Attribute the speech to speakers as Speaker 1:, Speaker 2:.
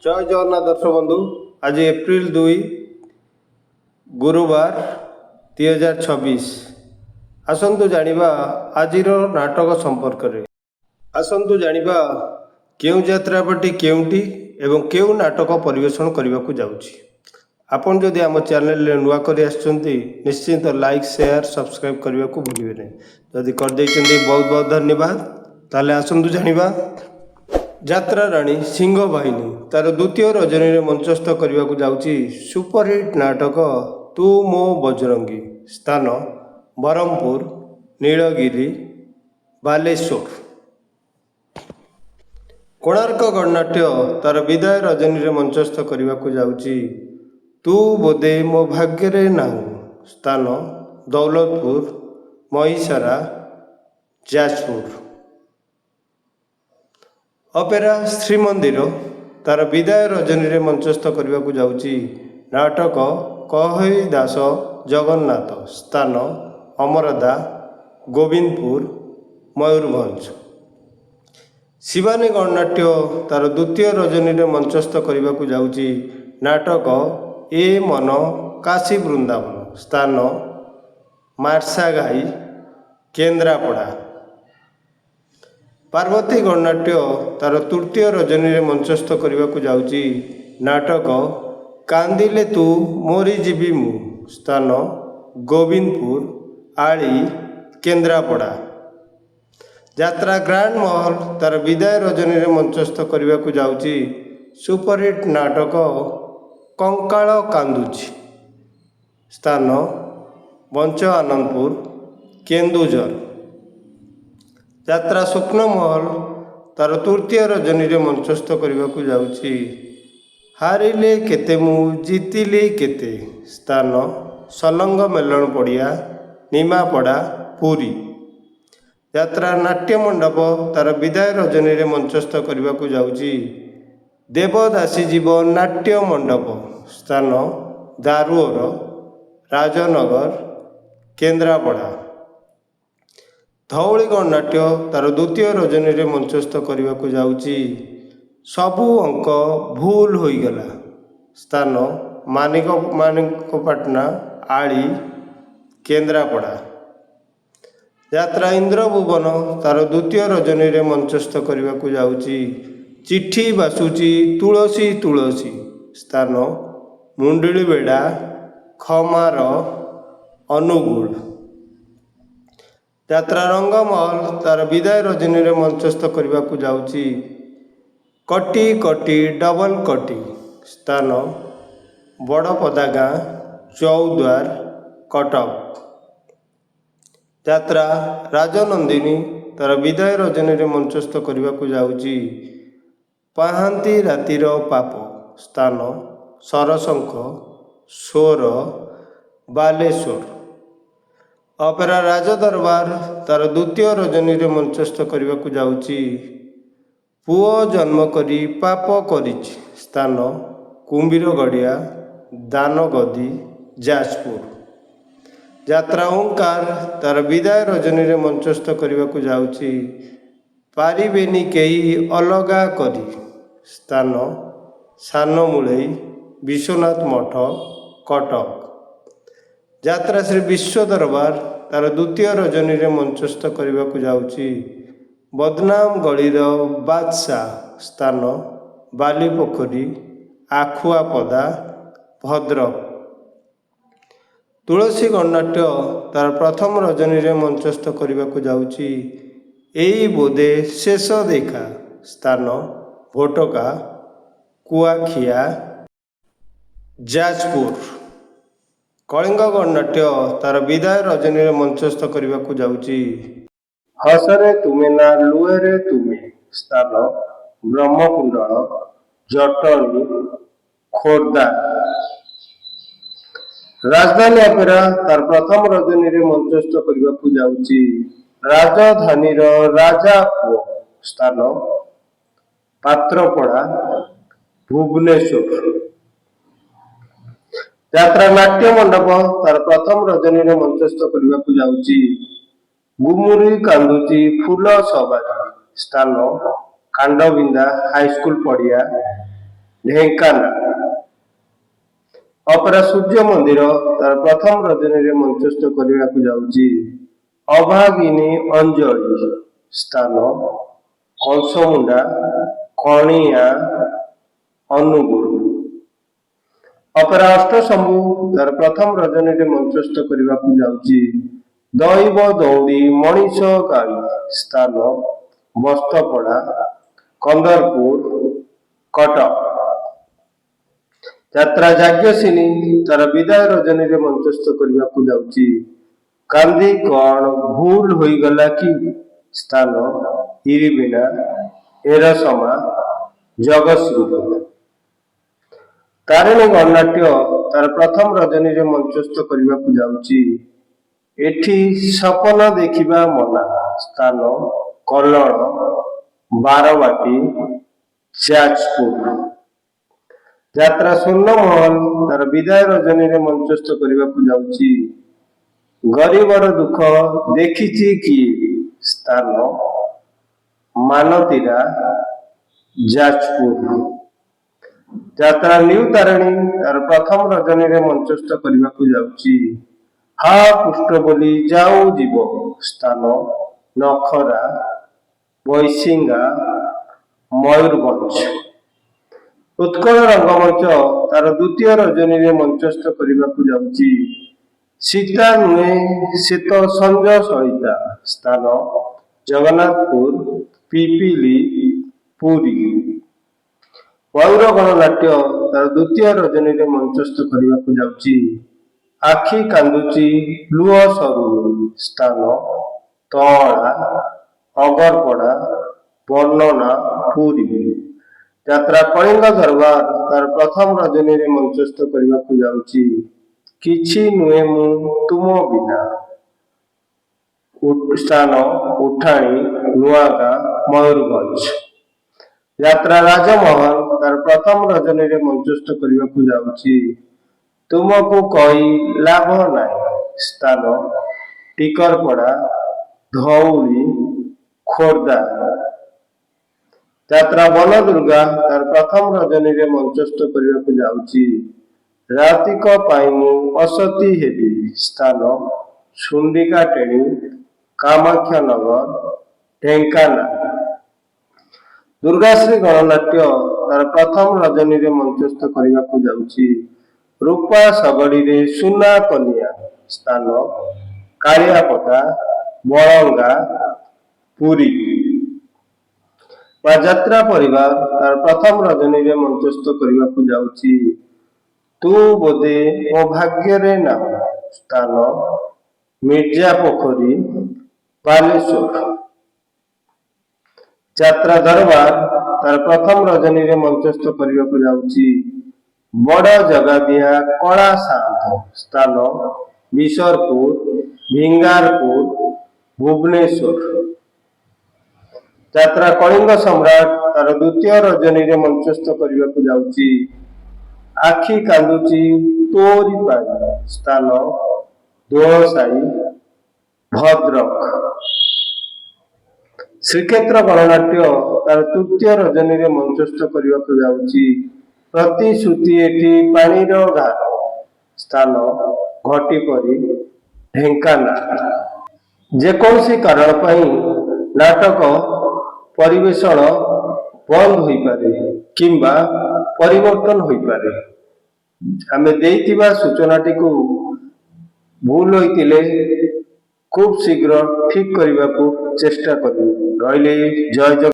Speaker 1: जय जगन्नाथ दर्शक बंधु। आज एप्रिल 2 गुरुवार 2026। आसतु जानिबा आजिर नाटक संपर्क रे। आसतु जानिबा केउ यात्रापाटी केउटी एवं केउ नाटक परिवेषण करने को जाउछि। आपन जदि आम चैनल रे नुआ करी आछंती निश्चित लाइक शेयर सब्सक्राइब करने को भूलिबे नहीं। जदि कर दैछंती बहुत बहुत धन्यवाद। ताले आसतु जानिबा यात्रा राणी सिंह बाहिनी तार द्वितीय रजनी रे मंचस्थ करने को जाउछि सुपरहिट नाटक तू मो बजरंगी। स्थान ब्रह्मपुर, नीलगिरी, बालेश्वर। कोणार्क गणनाट्य तार विदाय रजनी रे मंचस्थ करने को जाउछि तू बोधे मो भाग्य रे नाहु। स्थान दौलतपुर, महिसारा, जाजपुर। अपेरा श्रीमंदिर तार विदाय रजनी रे मंचस्थ करने को जाउछि नाटक कहई दास जगन्नाथ। स्थान अमरदा, गोविंदपुर, मयूरभंज। शिवानी गणनाट्य तार द्वितीय रजनी रे मंचस्थ करने को जाउछि नाटक ए मन काशी वृंदावन। स्थान मार्साघाई, केन्द्रापड़ा। पार्वती गणनाट्य तार तृतीय रजनी रे मंचस्थ करने को जाउछि नाटक कांदिले तू मोरी जीवी मु। स्थान गोविंदपुर, आली, केन्द्रापड़ा। यात्रा ग्रांड महल तार विदाय रजनी रे मंचस्थ करने को जाउछि सुपरहिट नाटक कंकाल कांदुछि। स्थान बंच आनंदपुर, केन्दुझर। यात्रा स्वप्न महल तार तृतीय रजनी रे मंचस्थ करने को जाउछि हारिले केते मु जीतिले केते। स्थान सलंग मेलन पड़िया, निमापड़ा, पुरी। यात्रा नाट्य मंडप तार विदाय रजनी रे मंचस्थ करने को जाउछि देवदासी जीव नाट्य मंडप। स्थान दारुओर, राजनगर, केन्द्रापड़ा। धौली गणनाट्य तार द्वितीय रजनी रे मंचस्थ करने को जाउछि सबु अंक भूल होईगला। स्थान मानिकपाटना, आली, केन्द्रापड़ा। यात्रा इंद्रभुवन तार द्वितीय रजनी रे मंचस्थ करने को जाउछि चिट्ठी बासुची तुलसी तुलसी। स्थान मुंडलीबेड़ा, खमार, अनुगुल। यात्रा रंगमहल तार विदाय रजनी रे मंचस्थ करने को जाउछि कटी कटी डबल कटी। स्थान बड़पदा गाँ, चौद्वार, कटक। यात्रा राजनंदिनी तार विदाय रजनी रे मंचस्थ करने को जाउछि पाहांती रातिर पाप। स्थान सरसंख, सोर, बालेश्वर। अपेरा राजदरबार तार द्वितीय रजनी रे मंचस्थ करने को जाउछि पुओ जन्म करी पाप करिछि। स्थान कुंभीरगढ़िया, दानगदी, जाजपुर। यात्रा ओंकार तार विदाय रजनी रे मंचस्थ करने को जाउछि पारिबेनी केही अलगा करी। स्थान सानमुलई, विश्वनाथ मठ, कटक। यात्रा श्री विश्व दरबार तार द्वितीय रजनी रे मंचस्थ करने को जाउछि बदनाम गलीर बादशाह। स्थान बालीपोखरी, आखुआपदा, भद्रक। तुलसी गणनाट्य तार प्रथम रजनी रे मंचस्थ करने को जाउछि एई बोधे शेष देखा। स्थान भोटका, कुआखिया, जाजपुर। कलिंग गणनाट्य तार विदाय रजनी रे मंचस्थ करने को जाउछि हसरे तुमे ना लुएरे तुमे। स्थान ब्रह्मकुंडल, जटनी, खोर्धा। राजधानी अपेरा तार प्रथम रजनी रे मंचस्थ करने को जाउछि राजधानी राजा पुओ। स्थान पात्रपड़ा, भुवनेश्वर। यात्रा नाट्य मंडप तार प्रथम रजनी रे मंचस्थ करने को जाउछि गुमुरी कांदुची फूल सवारी। स्थान कांडबिंदा हाईस्कूल पड़िया, ଢେଙ୍କାନାଳ। ଅପେରା ସୂର୍ଯ୍ୟ ମନ୍ଦିର ତାର ପ୍ରଥମ ରଜନୀରେ ମଞ୍ଚସ୍ଥ କରିବାକୁ ଯାଉଛି ଅଭାଗିନୀ ଅଞ୍ଜଳି, ସ୍ଥାନ କଂସମୁଣ୍ଡା, କଣିଆ, ଅନୁଗୁଳ। ଅପେରା ଅଷ୍ଟଶମ୍ଭୁ ତାର ପ୍ରଥମ ରଜନୀରେ ମଞ୍ଚସ୍ଥ କରିବାକୁ ଯାଉଛି ଦୈବ ଦୌଡ଼ି ମଣିଷ ଗାଳି, ସ୍ଥାନ ବସ୍ତପଡ଼ା, କନ୍ଦରପୁର, କଟକ। ଯାତ୍ରା ଯାଜ୍ଞସିନୀ ତାର ବିଦାୟ ରଜନୀରେ ମଞ୍ଚସ୍ଥ କରିବାକୁ ଯାଉଛି କାନ୍ଦି କଣ ଭୁଲ ହୋଇଗଲା କି, ସ୍ଥାନ ଇରିବିନା, ଏରସମା, ଜଗତସିଂହପୁର। ତାରିଣୀ ଗଣନାଟ୍ୟ ତାର ପ୍ରଥମ ରଜନୀରେ ମଞ୍ଚସ୍ଥ କରିବାକୁ ଯାଉଛି ଏଠି ସପନ ଦେଖିବା ମନା, ସ୍ଥାନ କଲ୍ଲଣ, ବାରବାଟୀ, ଯାଜପୁର। ଯାତ୍ରା ସ୍ୱର୍ଣ୍ଣମହଲ ତାର ବିଦାୟ ରଜନୀରେ ମଞ୍ଚସ୍ଥ କରିବାକୁ ଯାଉଛି ଗରିବର ଦୁଃଖ ଦେଖିଛି କିଏ, ସ୍ଥାନ ମାନତୀରା, ଯାଜପୁର। ଯାତ୍ରା ନ୍ୟୁ ତାରିଣୀ ତାର ପ୍ରଥମ ରଜନୀରେ ମଞ୍ଚସ୍ଥ କରିବାକୁ ଯାଉଛି ହା ପୁଷ୍ଟ ବୋଲି ଯାଉ ଯିବ, ସ୍ଥାନ ନଖରା, ବୈଶିଙ୍ଗା, ମୟୂରଭଞ୍ଜ। ଉତ୍କଳ ରଙ୍ଗମଞ୍ଚ ତାର ଦ୍ୱିତୀୟ ରଜନୀରେ ମଞ୍ଚସ୍ଥ କରିବାକୁ ଯାଉଛି ସୀତା ନୁହେଁ ସେ ତ ସଞ୍ଜ ସଳିତା, ସ୍ଥାନ ଜଗନ୍ନାଥପୁର, ପିପିଲି, ପୁରୀ। ମୟୂର ଗଣନାଟ୍ୟ ତାର ଦ୍ୱିତୀୟ ରଜନୀରେ ମଞ୍ଚସ୍ଥ କରିବାକୁ ଯାଉଛି ଆଖି କାନ୍ଦୁଛି ଲୁହ ସରୁନି, ସ୍ଥାନ ତଅଳା, ଅଗରପଡ଼ା, ବର୍ଣ୍ଣନା, ପୁରୀ। ଯାତ୍ରା କଳିଙ୍ଗ ଦରବାର ତାର ପ୍ରଥମ ରଜନୀରେ ମଞ୍ଚସ୍ଥ କରିବାକୁ ଯାଉଛି କିଛି ନୁହେଁ ମୁଁ ତୁମ ବିନା, ସ୍ଥାନ ଉଠାଣି, ନୂଆଗାଁ, ମୟୂରଭଞ୍ଜ। ଯାତ୍ରା ରାଜମହଲ ତାର ପ୍ରଥମ ରଜନୀରେ ମଞ୍ଚସ୍ଥ କରିବାକୁ ଯାଉଛି ତୁମକୁ କହି ଲାଭ ନାହିଁ, ସ୍ଥାନ ଟିକରପଡ଼ା, ଧଉଳି, ଖୋର୍ଦ୍ଧା। ଯାତ୍ରା ବନଦୁର୍ଗା ତାର ପ୍ରଥମ ରଜନୀରେ ମଞ୍ଚସ୍ଥ କରିବାକୁ ଯାଉଛି ରାତିକ ପାଇଁ ମୁଁ ଅସତୀ ହେବି, ସ୍ଥାନ ସୁଣ୍ଡିକାଟେଣି, କାମାକ୍ଷାନଗର, ଢେଙ୍କାନାଳ। ଦୁର୍ଗାଶ୍ରୀ ଗଣନାଟ୍ୟ ତାର ପ୍ରଥମ ରଜନୀରେ ମଞ୍ଚସ୍ଥ କରିବାକୁ ଯାଉଛି ରୂପା ଶଗଡ଼ିରେ ସୁନା କନିଆ, ସ୍ଥାନ କାଳିଆପଦା, ବଳଙ୍ଗା, ପୁରୀ। ଯାତ୍ରା ପରିବାର ତାର ପ୍ରଥମ ରଜନୀରେ ମଞ୍ଚସ୍ଥ କରିବାକୁ ଯାଉଛି ତୁ ବୋଧେ ମୋ ଭାଗ୍ୟରେ ନାହୁଁ, ସ୍ଥାନ ମିର୍ଜା ପୋଖରୀ, ବାଲେଶ୍ୱର। ଯାତ୍ରା ଦରବାର ତାର ପ୍ରଥମ ରଜନୀରେ ମଞ୍ଚସ୍ଥ କରିବାକୁ ଯାଉଛି ବଡ଼ ଜଗାଦିଆ କଳା ସାନ୍ଥ, ସ୍ଥାନ ବିଶରପୁର, ଭିଙ୍ଗାରପୁର, ଭୁବନେଶ୍ୱର। ଯାତ୍ରା କଳିଙ୍ଗ ସମ୍ରାଟ ତାର ଦ୍ୱିତୀୟ ରଜନୀରେ ମଞ୍ଚସ୍ଥ କରିବାକୁ ଯାଉଛି ଆଖି କାନ୍ଦୁଛି ତୋରି ପାଇଁ, ସ୍ଥାନ ଦୋଳସାହି, ଭଦ୍ରକ। ଶ୍ରୀକ୍ଷେତ୍ର ଗଣନାଟ୍ୟ ତାର ତୃତୀୟ ରଜନୀରେ ମଞ୍ଚସ୍ଥ କରିବାକୁ ଯାଉଛି ପ୍ରତିଶ୍ରୁତି ଏଠି ପାଣିର ଗାର, ସ୍ଥାନ ଘଟିପରି, ଢେଙ୍କାନାଳ। ଯେକୌଣସି କାରଣ ପାଇଁ ନାଟକ ପରିବେଷଣ ବନ୍ଦ ହୋଇପାରେ କିମ୍ବା ପରିବର୍ତ୍ତନ ହୋଇପାରେ। ଆମେ ଦେଇଥିବା ସୂଚନାଟିକୁ ଭୁଲ ହୋଇଥିଲେ ଖୁବ୍ ଶୀଘ୍ର ଠିକ୍ କରିବାକୁ ଚେଷ୍ଟା କରିବୁ। ରହିଲି, ଜୟ ଜଗନ୍ନାଥ।